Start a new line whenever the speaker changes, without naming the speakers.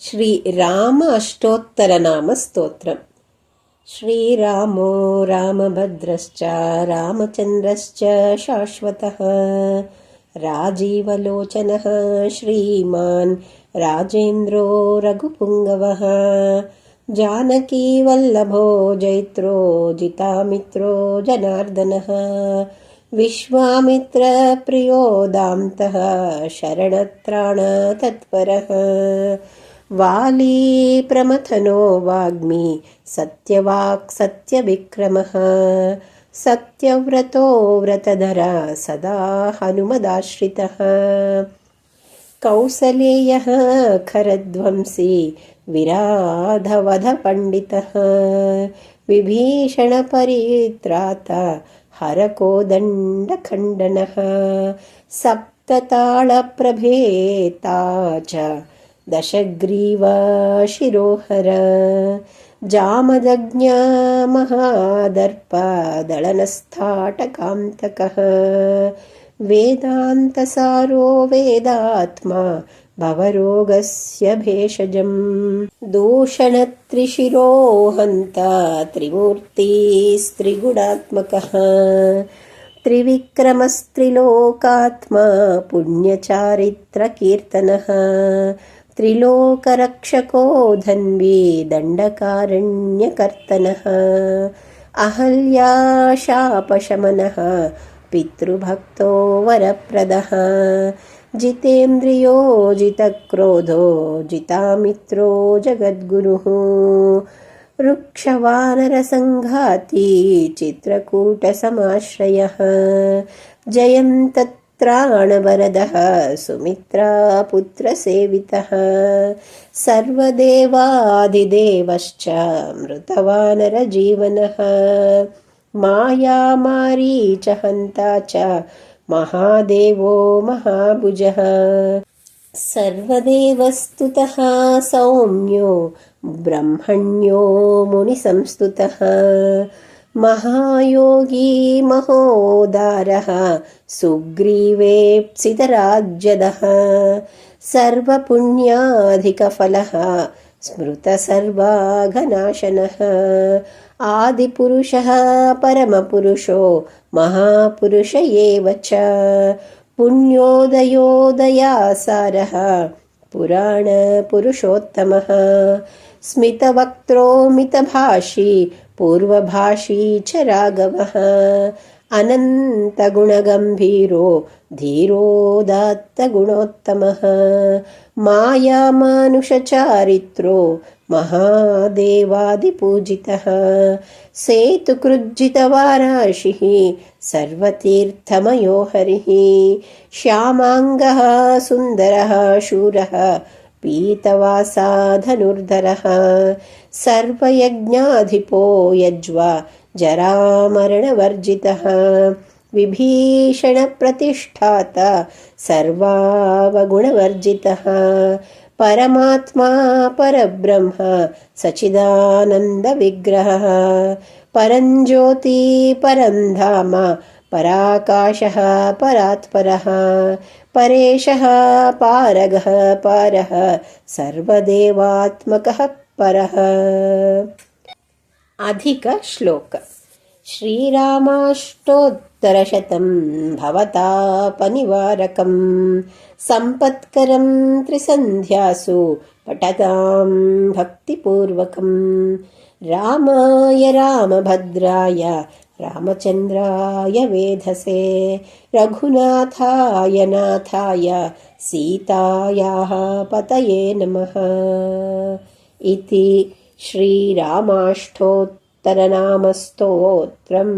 श्रीराम अष्टोत्तरनामस्तोत्रम्। श्रीरामो रामभद्रश्च रामचन्द्रश्च शाश्वतः राजीवलोचनः श्रीमान् राजेन्द्रो रघुपुङ्गवः जानकीवल्लभो जैत्रो जितामित्रो जनार्दनः विश्वामित्रप्रियो दान्तः शरणत्राणतत्परः वाली प्रमथनो वाग्मी सत्यवाक् सत्यविक्रमः सत्यव्रतो व्रतधरा सदा हनुमदाश्रितः कौसलेयः खरध्वंसी विराधवधपण्डितः विभीषणपरित्राता हरकोदण्डखण्डनः सप्तताळप्रभेता च दशग्रीवा शिरोहर जामदग्न्या महादर्पदळनस्थाटकान्तकः वेदान्तसारो वेदात्मा भवरोगस्य भेषजम् दूषणत्रिशिरो हन्ता त्रिमूर्तिस्त्रिगुणात्मकः त्रिविक्रमस्त्रिलोकात्मा पुण्यचारित्रकीर्तनः त्रिलोकरक्षको धन्वी दण्डकारण्यकर्तनः अहल्याशापशमनः पितृभक्तो वरप्रदः जितेन्द्रियो जितक्रोधो जितामित्रो जगद्गुरुः वृक्षवानरसङ्घाती चित्रकूटसमाश्रयः जयन्तत्राणवरदः सुमित्रापुत्रसेवितः सर्वदेवाधिदेवश्च मृतवानरजीवनः मायामारीचहन्ता च महादेवो महाभुजः सर्वदेवस्तुतः सौम्यो ब्रह्मण्यो मुनिसंस्तुतः महायोगी महोदारः सुग्रीवेप्सितराज्यदः सर्वपुण्याधिकफलः स्मृतसर्वाघनाशनः आदिपुरुषः परमपुरुषो महापुरुष एव च पुण्योदयोदयासारः पुराणपुरुषोत्तमः स्मितवक्त्रो मितभाषी पूर्वभाषी च राघवः अनन्तगुणगम्भीरो धीरोदात्तगुणोत्तमः मायामानुषचारित्रो महादेवादिपूजितः सेतुकृज्जितवाराशिः सर्वतीर्थमयो हरिः श्यामाङ्गः सुन्दरः शूरः पीतवासा धनुर्धरः सर्वयज्ञाधिपो यज्वा जरामरणवर्जितः विभीषणप्रतिष्ठाता सर्वावगुणवर्जितः परमात्मा परब्रह्म सच्चिदानन्दविग्रहः परञ्ज्योति परन्धाम पराकाशः परात्परः परेशः पारगः पारः सर्वदेवात्मकः परः। अधिकश्लोक श्रीरामाष्टोत्तरशतं भवतापनिवारकं सम्पत्करं त्रिसन्ध्यासु पठतां भक्तिपूर्वकं रामाय रामभद्राय रामचन्द्राय वेधसे रघुनाथाय नाथाय सीतायाः पतये नमः इति श्रीरामाष्टोत्तरनामस्तोत्रम्।